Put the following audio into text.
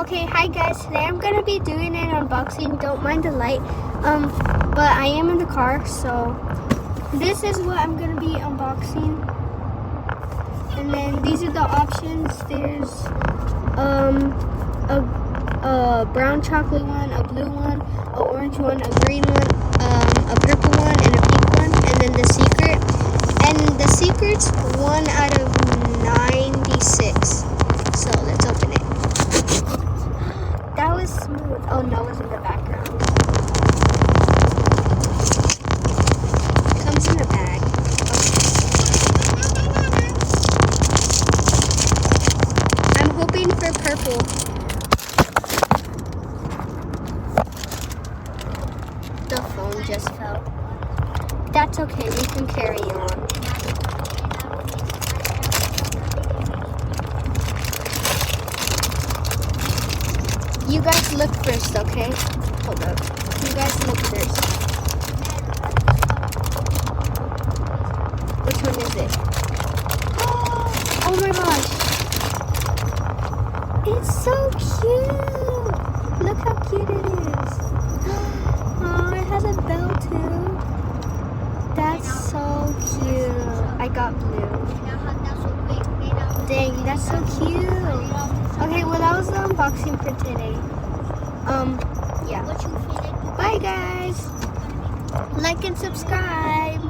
Okay, hi guys. Today I'm gonna be doing an unboxing. Don't mind the light. But I am in the car, so this is what I'm gonna be unboxing. And then these are the options. There's a brown chocolate one, a blue one, a orange one, a green one, a purple one, and a pink one, and then the secret. And the secret's 1 out of 96. So let's open it. That was smooth. Oh, Noah's in the background. Comes in a bag. Okay. I'm hoping for purple. The phone just fell. That's okay. We can carry on. You guys look first, okay? Hold up. You guys look first. Which one is it? Oh my gosh. It's so cute. Look how cute it is. Oh, it has a bell too. That's so cute. I got blue. Dang, that's so cute. Okay, well that was the unboxing for today. Yeah. Bye guys. Like and subscribe.